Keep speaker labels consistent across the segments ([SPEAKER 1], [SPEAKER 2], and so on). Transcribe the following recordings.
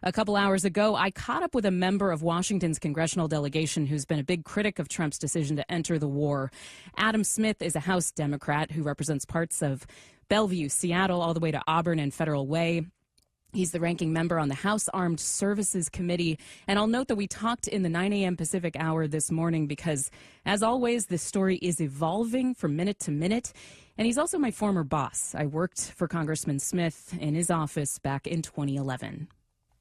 [SPEAKER 1] A couple hours ago, I caught up with a member of Washington's congressional delegation who's been a big critic of Trump's decision to enter the war. Adam Smith is a House Democrat who represents parts of Bellevue, Seattle, all the way to Auburn and Federal Way. He's the ranking member on the House Armed Services Committee. And I'll note that we talked in the 9 a.m. Pacific hour this morning because, as always, this story is evolving from minute to minute. And he's also my former boss. I worked for Congressman Smith in his office back in 2011.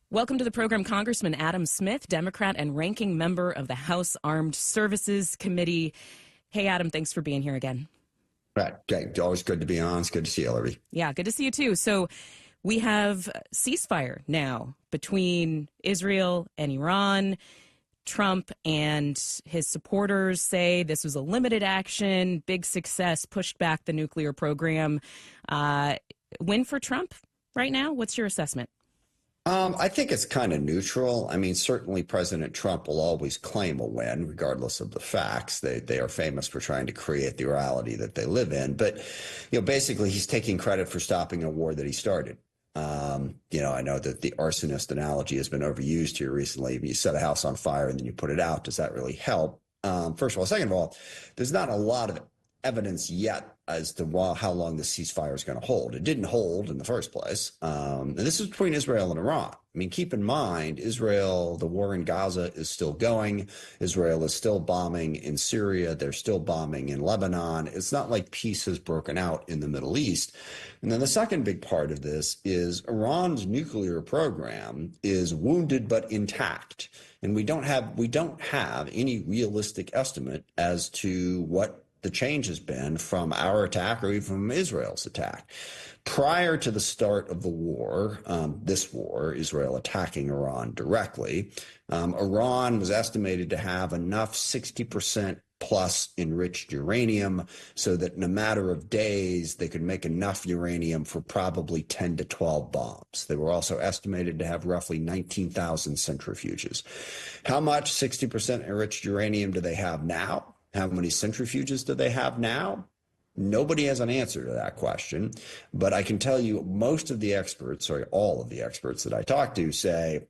[SPEAKER 1] Welcome to the program, Congressman Adam Smith, Democrat and ranking member of the House Armed Services Committee. Hey, Adam, thanks for being here again.
[SPEAKER 2] Right. Okay. Always good to be on. It's good to see you, Hillary.
[SPEAKER 1] Yeah, good to see you, too. So we have ceasefire now between Israel and Iran. Trump and his supporters say this was a limited action, big success, pushed back the nuclear program. Win for Trump right now? What's your assessment?
[SPEAKER 2] I think it's kind of neutral. I mean, certainly President Trump will always claim a win, regardless of the facts. They are famous for trying to create the reality that they live in. But, basically he's taking credit for stopping a war that he started. I know that the arsonist analogy has been overused here recently. You set a house on fire and then you put it out. Does that really help? First of all. Second of all, there's not a lot of evidence yet as to how long the ceasefire is going to hold. It didn't hold in the first place. And this is between Israel and Iran. I mean, keep in mind, Israel, the war in Gaza is still going. Israel is still bombing in Syria. They're still bombing in Lebanon. It's not like peace has broken out in the Middle East. And then the second big part of this is Iran's nuclear program is wounded but intact. And we don't have any realistic estimate as to what the change has been from our attack or even from Israel's attack. Prior to the start of the war, this war, Israel attacking Iran directly, Iran was estimated to have enough 60% plus enriched uranium so that in a matter of days, they could make enough uranium for probably 10 to 12 bombs. They were also estimated to have roughly 19,000 centrifuges. How much 60% enriched uranium do they have now? How many centrifuges do they have now? Nobody has an answer to that question. But I can tell you most of the experts, or all of the experts that I talk to, say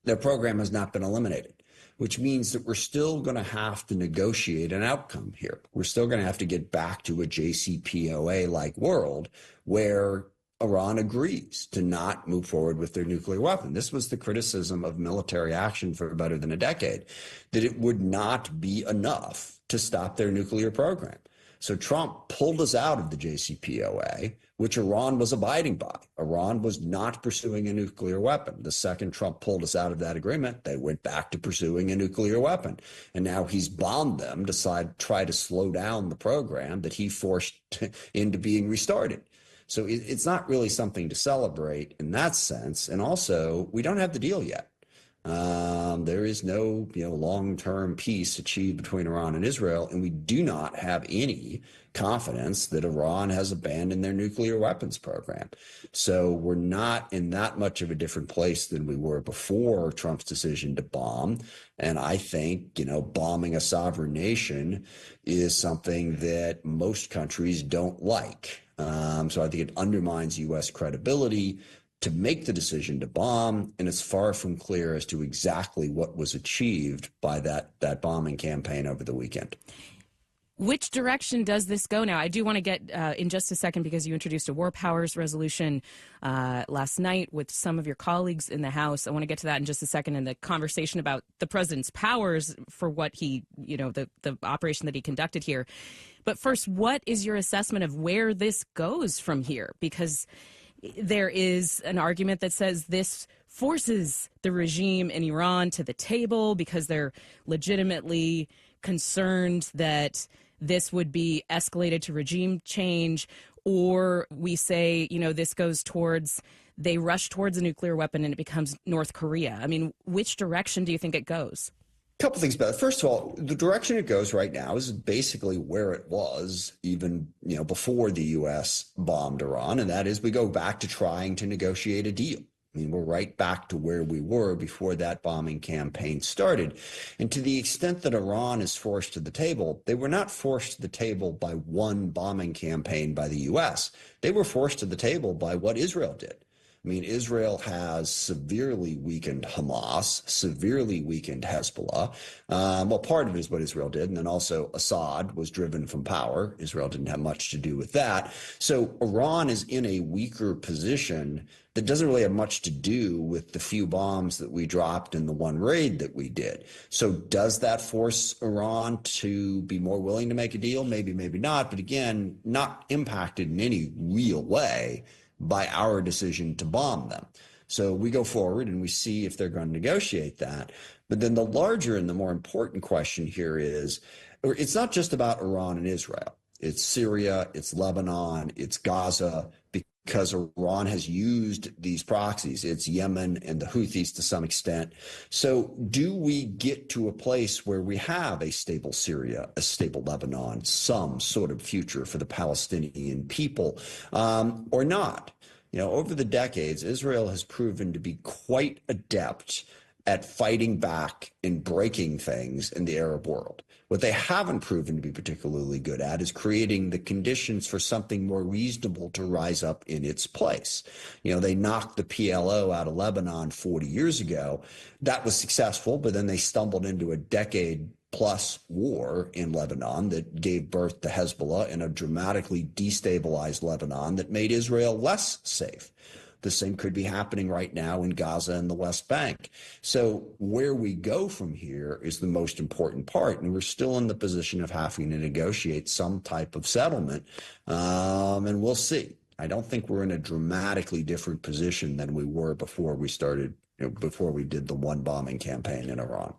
[SPEAKER 2] their program has not been eliminated, which means that we're still going to have to negotiate an outcome here. We're still going to have to get back to a JCPOA-like world where Iran agrees to not move forward with their nuclear weapon. This was the criticism of military action for better than a decade, that it would not be enough to stop their nuclear program. So Trump pulled us out of the JCPOA, which Iran was abiding by. Iran was not pursuing a nuclear weapon. The second Trump pulled us out of that agreement, they went back to pursuing a nuclear weapon. And now he's bombed them to try to slow down the program that he forced into being restarted. So it's not really something to celebrate in that sense. And also, we don't have the deal yet. There is no long-term peace achieved between Iran and Israel, and we do not have any confidence that Iran has abandoned their nuclear weapons program. So we're not in that much of a different place than we were before Trump's decision to bomb. And I think, bombing a sovereign nation is something that most countries don't like. So I think it undermines U.S. credibility to make the decision to bomb, and it's far from clear as to exactly what was achieved by that bombing campaign over the weekend.
[SPEAKER 1] Which direction does this go now? I do want to get in just a second, because you introduced a war powers resolution last night with some of your colleagues in the House. I want to get to that in just a second, and the conversation about the president's powers for what he, the operation that he conducted here. But first, what is your assessment of where this goes from here? Because there is an argument that says this forces the regime in Iran to the table because they're legitimately concerned that this would be escalated to regime change. Or we say, this goes towards, they rush towards a nuclear weapon and it becomes North Korea. I mean, which direction do you think it goes?
[SPEAKER 2] A couple things about it. First of all, the direction it goes right now is basically where it was even, before the U.S. bombed Iran, and that is we go back to trying to negotiate a deal. I mean, we're right back to where we were before that bombing campaign started. And to the extent that Iran is forced to the table, they were not forced to the table by one bombing campaign by the U.S. They were forced to the table by what Israel did. I mean, Israel has severely weakened Hamas, severely weakened Hezbollah. Well, part of it is what Israel did. And then also Assad was driven from power. Israel didn't have much to do with that. So Iran is in a weaker position that doesn't really have much to do with the few bombs that we dropped in the one raid that we did. So does that force Iran to be more willing to make a deal? Maybe, maybe not. But again, not impacted in any real way by our decision to bomb them. So we go forward and we see if they're going to negotiate that. But then the larger and the more important question here is, it's not just about Iran and Israel. It's Syria, it's Lebanon, it's Gaza, because Iran has used these proxies. It's Yemen and the Houthis to some extent. So do we get to a place where we have a stable Syria, a stable Lebanon, some sort of future for the Palestinian people, or not? You know, over the decades, Israel has proven to be quite adept at fighting back and breaking things in the Arab world. What they haven't proven to be particularly good at is creating the conditions for something more reasonable to rise up in its place. You know, they knocked the PLO out of Lebanon 40 years ago. That was successful, but then they stumbled into a decade-plus war in Lebanon that gave birth to Hezbollah in a dramatically destabilized Lebanon that made Israel less safe. The same could be happening right now in Gaza and the West Bank. So where we go from here is the most important part. And we're still in the position of having to negotiate some type of settlement. And we'll see. I don't think we're in a dramatically different position than we were before we started, before we did the one bombing campaign in Iran.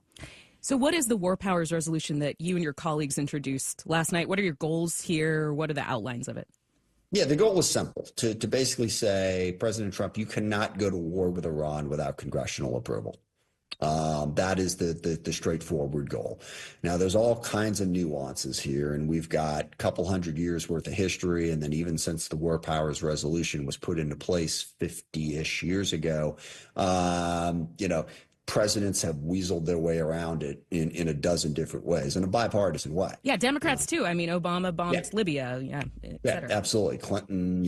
[SPEAKER 1] So what is the War Powers resolution that you and your colleagues introduced last night? What are your goals here? What are the outlines of it?
[SPEAKER 2] Yeah, the goal was simple, to basically say, President Trump, you cannot go to war with Iran without congressional approval. That is the straightforward goal. Now, there's all kinds of nuances here, and we've got a couple hundred years worth of history. And then even since the War Powers Resolution was put into place 50-ish years ago, presidents have weaseled their way around it in a dozen different ways, in a bipartisan way.
[SPEAKER 1] Yeah, Democrats too. I mean, Obama bombed Libya, et cetera.
[SPEAKER 2] Yeah, absolutely. Clinton,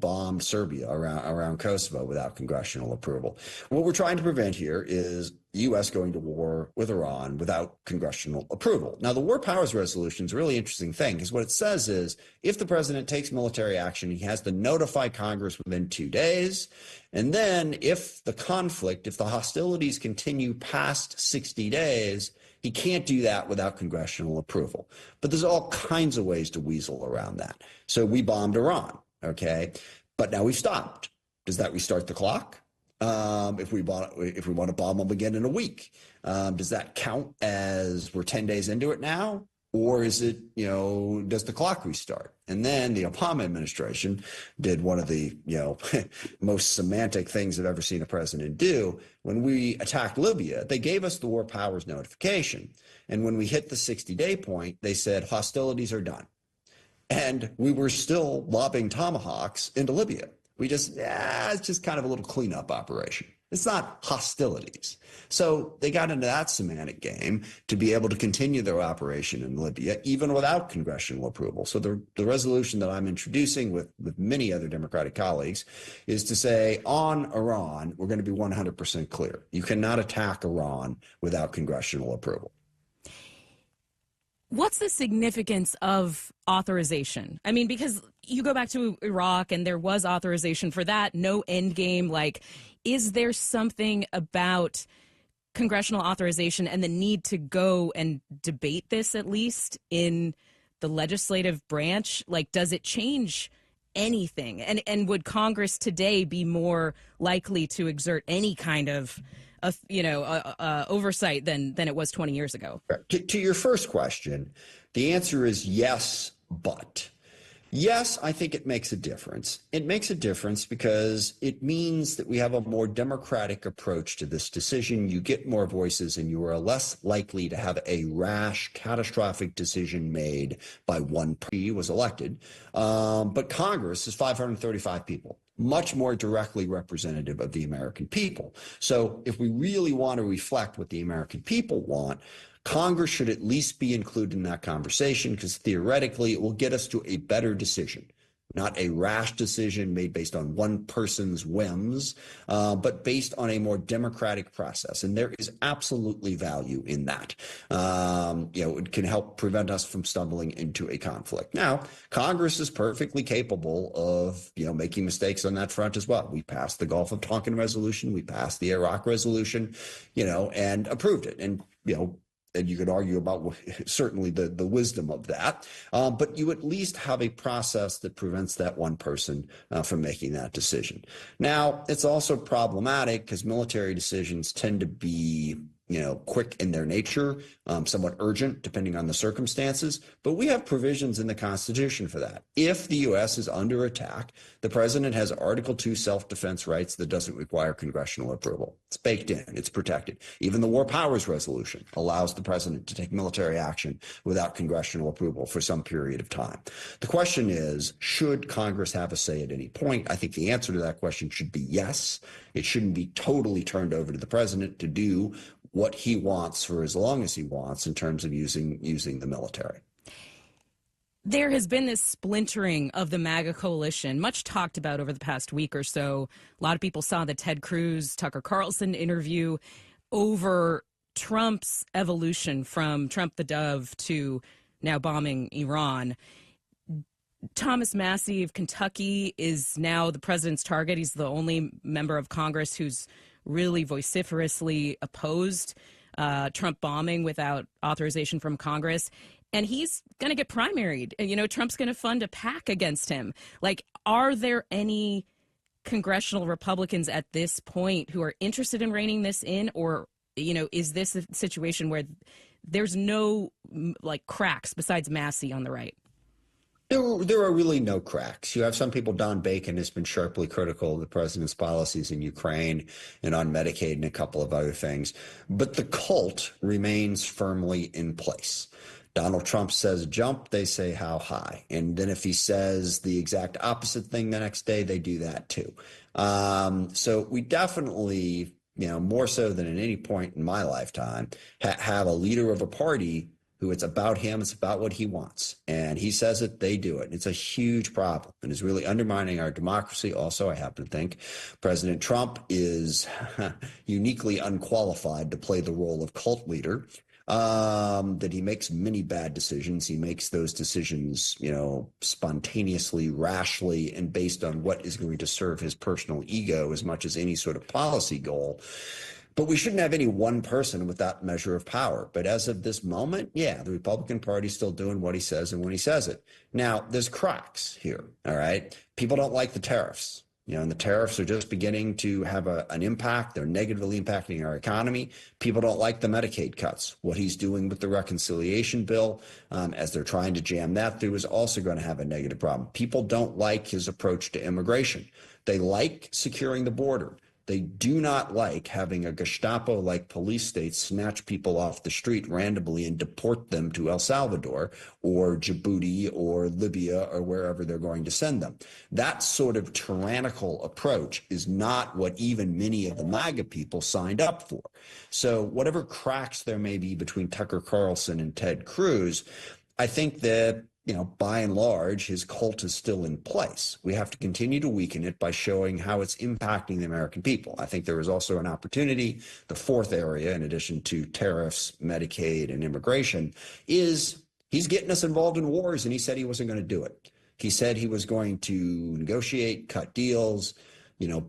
[SPEAKER 2] bombed Serbia around Kosovo without congressional approval. What we're trying to prevent here is the U.S. going to war with Iran without congressional approval. Now, the War Powers Resolution is a really interesting thing, because what it says is if the president takes military action, he has to notify Congress within 2 days. And then if the hostilities continue past 60 days, he can't do that without congressional approval. But there's all kinds of ways to weasel around that. So we bombed Iran, okay? But now we've stopped. Does that restart the clock? If we want to bomb them again in a week, does that count as we're 10 days into it now? Or is it, does the clock restart? And then the Obama administration did one of the, most semantic things I've ever seen a president do. When we attacked Libya, they gave us the War Powers notification. And when we hit the 60-day point, they said hostilities are done. And we were still lobbing tomahawks into Libya. It's just kind of a little cleanup operation. It's not hostilities. So they got into that semantic game to be able to continue their operation in Libya, even without congressional approval. So the resolution that I'm introducing with many other Democratic colleagues is to say on Iran, we're going to be 100% clear. You cannot attack Iran without congressional approval.
[SPEAKER 1] What's the significance of authorization? I mean, because you go back to Iraq and there was authorization for that, no end game. Like, is there something about congressional authorization and the need to go and debate this, at least in the legislative branch? Like, does it change anything? And would Congress today be more likely to exert any kind of oversight than it was 20 years ago?
[SPEAKER 2] To your first question, the answer is yes, but. Yes, I think it makes a difference. It makes a difference because it means that we have a more democratic approach to this decision. You get more voices and you are less likely to have a rash, catastrophic decision made by one party who was elected. But Congress is 535 people, much more directly representative of the American people. So if we really want to reflect what the American people want, Congress should at least be included in that conversation, because theoretically it will get us to a better decision. not a rash decision made based on one person's whims, but based on a more democratic process. And there is absolutely value in that. It can help prevent us from stumbling into a conflict. Now, Congress is perfectly capable of, making mistakes on that front as well. We passed the Gulf of Tonkin resolution. We passed the Iraq resolution, and approved it. And, and you could argue about certainly the wisdom of that. But you at least have a process that prevents that one person from making that decision. Now, it's also problematic because military decisions tend to be quick in their nature, somewhat urgent depending on the circumstances. But we have provisions in the Constitution for that. If the U.S. is under attack, the president has Article 2 self-defense rights that doesn't require congressional approval. It's baked in. It's protected. Even the War Powers Resolution allows the president to take military action without congressional approval for some period of time. The question is, should Congress have a say at any point? I think the answer to that question should be yes. It shouldn't be totally turned over to the president to do what he wants for as long as he wants in terms of using the military.
[SPEAKER 1] There has been this splintering of the MAGA coalition, much talked about over the past week or so. A lot of people saw the Ted Cruz, Tucker Carlson interview over Trump's evolution from Trump the Dove to now bombing Iran. Thomas Massie of Kentucky is now the president's target. He's the only member of Congress who's really vociferously opposed Trump bombing without authorization from Congress. And he's going to get primaried. Trump's going to fund a PAC against him. Are there any congressional Republicans at this point who are interested in reining this in? Or, is this a situation where there's no cracks besides Massie on the right?
[SPEAKER 2] There are really no cracks. You have some people. Don Bacon has been sharply critical of the president's policies in Ukraine and on Medicaid and a couple of other things. But the cult remains firmly in place. Donald Trump says jump, they say how high. And then if he says the exact opposite thing the next day, they do that too. So we definitely, more so than at any point in my lifetime, have a leader of a party who it's about him, it's about what he wants. And he says it, they do it. It's a huge problem and is really undermining our democracy. Also, I happen to think President Trump is uniquely unqualified to play the role of cult leader, that he makes many bad decisions. He makes those decisions, spontaneously, rashly, and based on what is going to serve his personal ego as much as any sort of policy goal. But we shouldn't have any one person with that measure of power. But as of this moment, the Republican Party's still doing what he says and when he says it. Now, there's cracks here, all right? People don't like the tariffs. And the tariffs are just beginning to have an impact. They're negatively impacting our economy. People don't like the Medicaid cuts. What he's doing with the reconciliation bill, as they're trying to jam that through, is also going to have a negative problem. People don't like his approach to immigration. They like securing the border. They do not like having a Gestapo-like police state snatch people off the street randomly and deport them to El Salvador or Djibouti or Libya or wherever they're going to send them. That sort of tyrannical approach is not what even many of the MAGA people signed up for. So whatever cracks there may be between Tucker Carlson and Ted Cruz, I think that by and large, his cult is still in place. We have to continue to weaken it by showing how it's impacting the American people. I think there is also an opportunity. The fourth area, in addition to tariffs, Medicaid, and immigration, is he's getting us involved in wars, and he said he wasn't going to do it. He said he was going to negotiate, cut deals,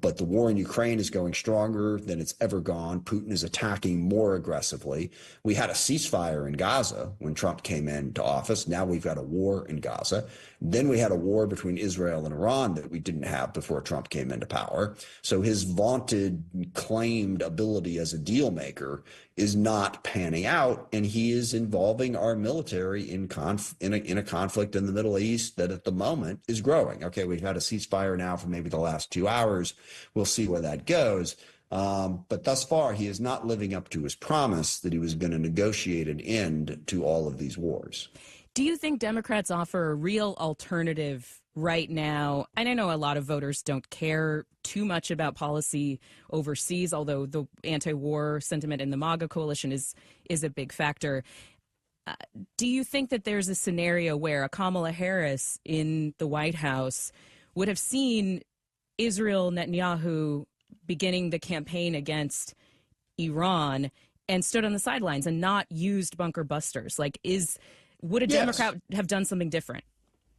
[SPEAKER 2] but the war in Ukraine is going stronger than it's ever gone. Putin is attacking more aggressively. We had a ceasefire in Gaza when Trump came into office. Now we've got a war in Gaza. Then we had a war between Israel and Iran that we didn't have before Trump came into power. So his vaunted claimed ability as a deal maker is not panning out, and he is involving our military in a conflict in the Middle East that at the moment is growing. Okay, we've had a ceasefire now for maybe the last 2 hours. We'll see where that goes. But thus far, he is not living up to his promise that he was going to negotiate an end to all of these wars.
[SPEAKER 1] Do you think Democrats offer a real alternative right now? And I know a lot of voters don't care too much about policy overseas, although the anti-war sentiment in the MAGA coalition is a big factor. Do you think that there's a scenario where a Kamala Harris in the White House would have seen Israel Netanyahu beginning the campaign against Iran and stood on the sidelines and not used bunker busters? Like, would a Democrat have done something different?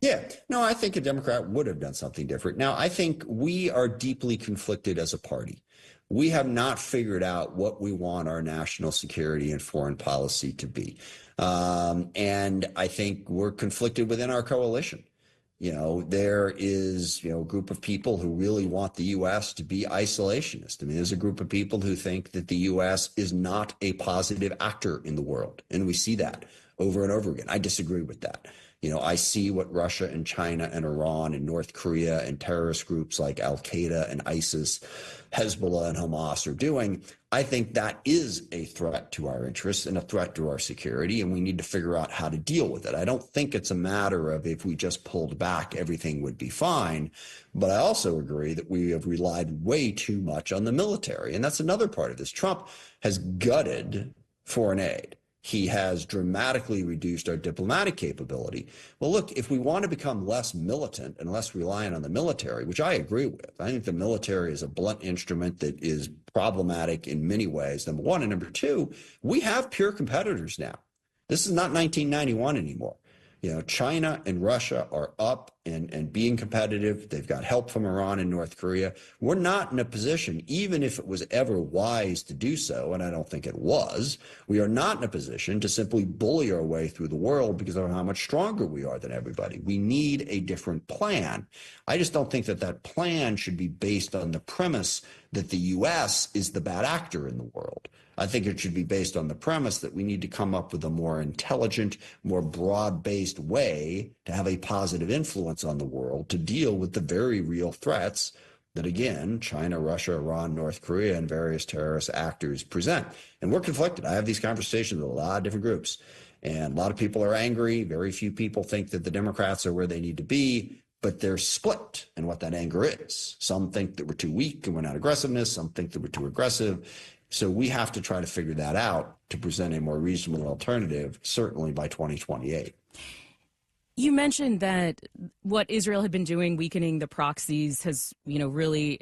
[SPEAKER 2] Yeah, no, I think a Democrat would have done something different. Now, I think we are deeply conflicted as a party. We have not figured out what we want our national security and foreign policy to be. And I think we're conflicted within our coalition. There is, a group of people who really want the U.S. to be isolationist. I mean, there's a group of people who think that the U.S. is not a positive actor in the world. And we see that over and over again. I disagree with that. I see what Russia and China and Iran and North Korea and terrorist groups like Al-Qaeda and ISIS, Hezbollah and Hamas are doing. I think that is a threat to our interests and a threat to our security, and we need to figure out how to deal with it. I don't think it's a matter of if we just pulled back, everything would be fine. But I also agree that we have relied way too much on the military. And that's another part of this. Trump has gutted foreign aid. He has dramatically reduced our diplomatic capability. Well, look, if we want to become less militant and less reliant on the military, which I agree with, I think the military is a blunt instrument that is problematic in many ways, number one. And number two, we have pure competitors now. This is not 1991 anymore. China and Russia are up and being competitive. They've got help from Iran and North Korea. We're not in a position, even if it was ever wise to do so, and I don't think it was, we are not in a position to simply bully our way through the world because of how much stronger we are than everybody. We need a different plan. I just don't think that plan should be based on the premise that the U.S. is the bad actor in the world. I think it should be based on the premise that we need to come up with a more intelligent, more broad-based way to have a positive influence on the world to deal with the very real threats that, again, China, Russia, Iran, North Korea, and various terrorist actors present. And we're conflicted. I have these conversations with a lot of different groups, and a lot of people are angry. Very few people think that the Democrats are where they need to be, but they're split in what that anger is. Some think that we're too weak and we're not aggressiveness. Some think that we're too aggressive. So we have to try to figure that out to present a more reasonable alternative, certainly by 2028.
[SPEAKER 1] You mentioned that what Israel had been doing, weakening the proxies, has really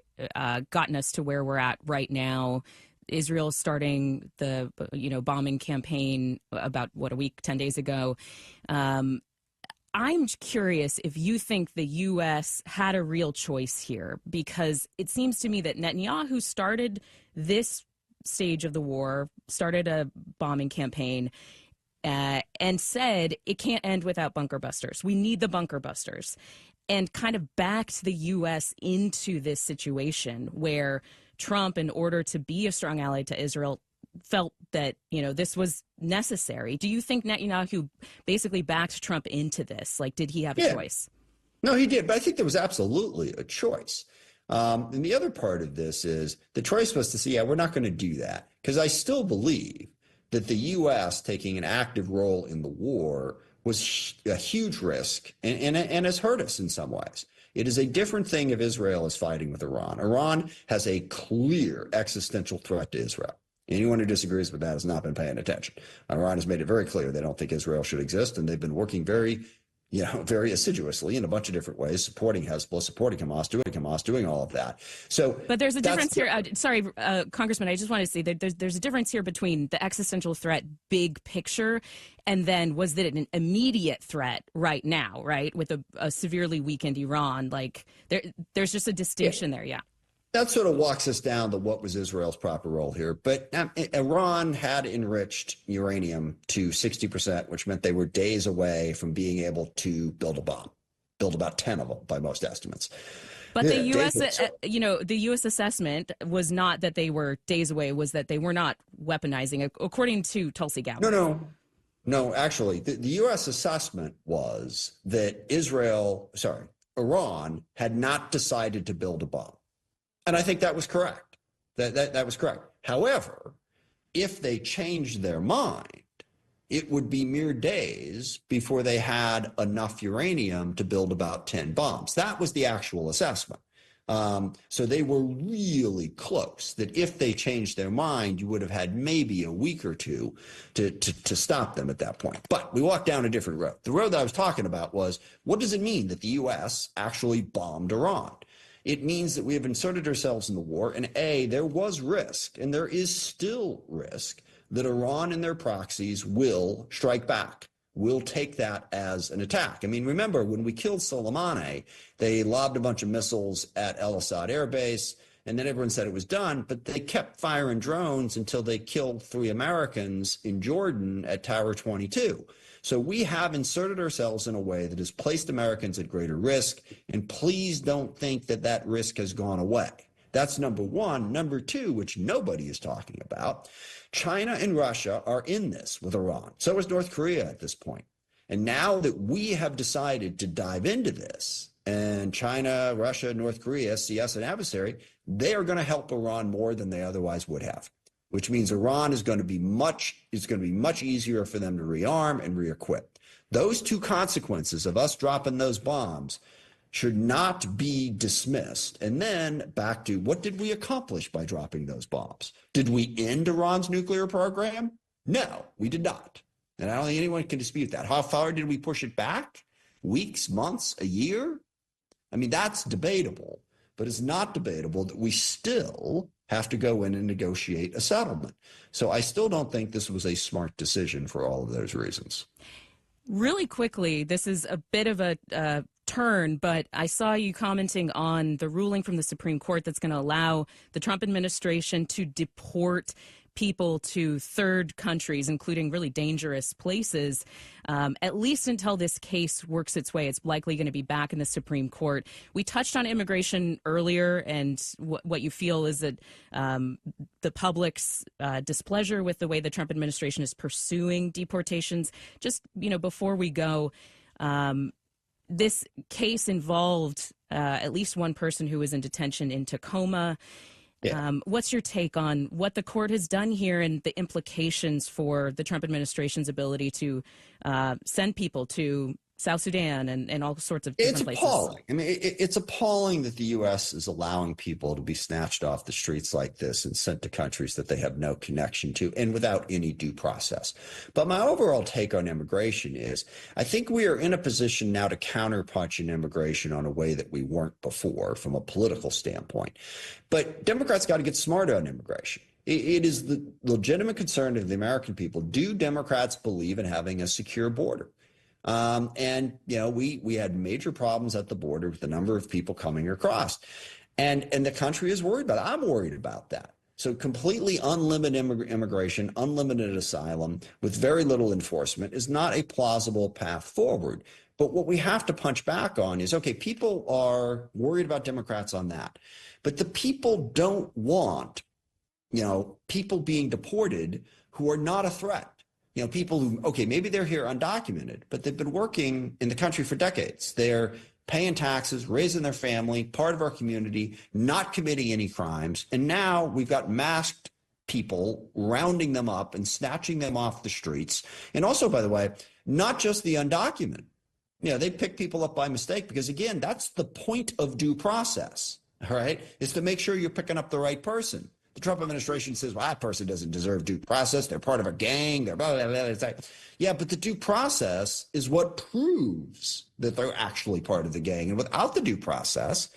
[SPEAKER 1] gotten us to where we're at right now. Israel starting the bombing campaign about a week, 10 days ago. I'm curious if you think the U.S. had a real choice here, because it seems to me that Netanyahu started this stage of the war, started a bombing campaign, and said it can't end without bunker busters. We need the bunker busters, and kind of backed the U.S. into this situation where Trump, in order to be a strong ally to Israel, felt that this was necessary. Do you think Netanyahu basically backed Trump into this? Like, did he have a choice?
[SPEAKER 2] No, he did, but I think there was absolutely a choice. And the other part of this is the choice was to say, we're not going to do that, because I still believe that the U.S. taking an active role in the war was a huge risk and has hurt us in some ways. It is a different thing if Israel is fighting with Iran. Iran has a clear existential threat to Israel. Anyone who disagrees with that has not been paying attention. Iran has made it very clear they don't think Israel should exist, and they've been working very assiduously in a bunch of different ways, supporting Hezbollah, supporting Hamas, doing all of that. So,
[SPEAKER 1] but there's a difference here. Sorry, Congressman, I just want to say that there's a difference here between the existential threat, big picture, and then was it an immediate threat right now, right, with a severely weakened Iran? Like there's just a distinction there, yeah.
[SPEAKER 2] That sort of walks us down to what was Israel's proper role here. But Iran had enriched uranium to 60%, which meant they were days away from being able to build a bomb, build about 10 of them by most estimates.
[SPEAKER 1] But the U.S. assessment was not that they were days away, was that they were not weaponizing, according to Tulsi Gabbard.
[SPEAKER 2] No, actually, the U.S. assessment was that Iran had not decided to build a bomb. And I think that was correct. That was correct. However, if they changed their mind, it would be mere days before they had enough uranium to build about 10 bombs. That was the actual assessment. So they were really close, that if they changed their mind, you would have had maybe a week or two to stop them at that point. But we walked down a different road. The road that I was talking about was, what does it mean that the U.S. actually bombed Iran? It means that we have inserted ourselves in the war, and there was risk, and there is still risk, that Iran and their proxies will strike back, will take that as an attack. I mean, remember, when we killed Soleimani, they lobbed a bunch of missiles at El Asad Air Base, and then everyone said it was done, but they kept firing drones until they killed 3 Americans in Jordan at Tower 22. So we have inserted ourselves in a way that has placed Americans at greater risk, and please don't think that that risk has gone away. That's number one. Number two, which nobody is talking about, China and Russia are in this with Iran. So is North Korea at this point. And now that we have decided to dive into this, and China, Russia, North Korea see us an adversary, they are going to help Iran more than they otherwise would have, which means Iran is going to be much easier for them to rearm and re-equip. Those two consequences of us dropping those bombs should not be dismissed. And then back to, what did we accomplish by dropping those bombs? Did we end Iran's nuclear program? No, we did not. And I don't think anyone can dispute that. How far did we push it back? Weeks, months, a year? I mean, that's debatable, but it's not debatable that we still have to go in and negotiate a settlement. So I still don't think this was a smart decision for all of those reasons.
[SPEAKER 1] Really quickly, this is a bit of a turn, but I saw you commenting on the ruling from the Supreme Court that's going to allow the Trump administration to deport people to third countries, including really dangerous places, at least until this case works its way. It's likely going to be back in the Supreme Court. We touched on immigration earlier, and what you feel is that the public's displeasure with the way the Trump administration is pursuing deportations. Just, before we go, this case involved at least one person who was in detention in Tacoma. Yeah. What's your take on what the court has done here and the implications for the Trump administration's ability to send people to South Sudan and all sorts of different places?
[SPEAKER 2] It's appalling. I mean, it's appalling that the U.S. is allowing people to be snatched off the streets like this and sent to countries that they have no connection to and without any due process. But my overall take on immigration is, I think we are in a position now to counterpunch in immigration on a way that we weren't before from a political standpoint. But Democrats got to get smarter on immigration. It is the legitimate concern of the American people. Do Democrats believe in having a secure border? We had major problems at the border with the number of people coming across, and the country is worried about it. I'm worried about that. So completely unlimited immigration, unlimited asylum with very little enforcement is not a plausible path forward. But what we have to punch back on is, okay, people are worried about Democrats on that, but the people don't want, people being deported who are not a threat. People who, okay, maybe they're here undocumented, but they've been working in the country for decades. They're paying taxes, raising their family, part of our community, not committing any crimes. And now we've got masked people rounding them up and snatching them off the streets. And also, by the way, not just the undocumented. They pick people up by mistake because, again, that's the point of due process, all right, is to make sure you're picking up the right person. The Trump administration says, well, that person doesn't deserve due process. They're part of a gang. They're blah, blah, blah. It's like, yeah, but the due process is what proves that they're actually part of the gang. And without the due process,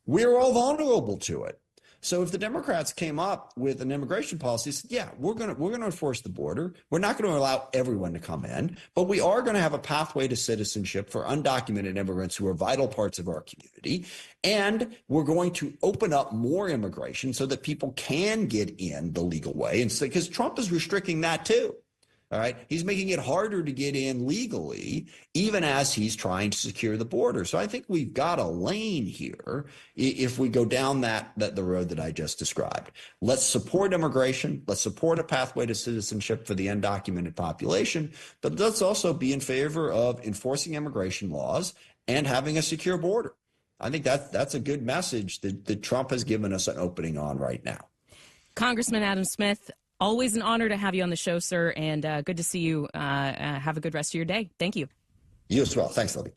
[SPEAKER 2] we're all vulnerable to it. So if the Democrats came up with an immigration policy, said, yeah, we're going to enforce the border. We're not going to allow everyone to come in, but we are going to have a pathway to citizenship for undocumented immigrants who are vital parts of our community. And we're going to open up more immigration so that people can get in the legal way. And so, because Trump is restricting that too. All right. He's making it harder to get in legally, even as he's trying to secure the border. So I think we've got a lane here if we go down the road that I just described. Let's support immigration. Let's support a pathway to citizenship for the undocumented population. But let's also be in favor of enforcing immigration laws and having a secure border. I think that's a good message that Trump has given us an opening on right now.
[SPEAKER 1] Congressman Adam Smith, always an honor to have you on the show, sir, and good to see you. Have a good rest of your day. Thank you.
[SPEAKER 2] You as well. Thanks, Libby.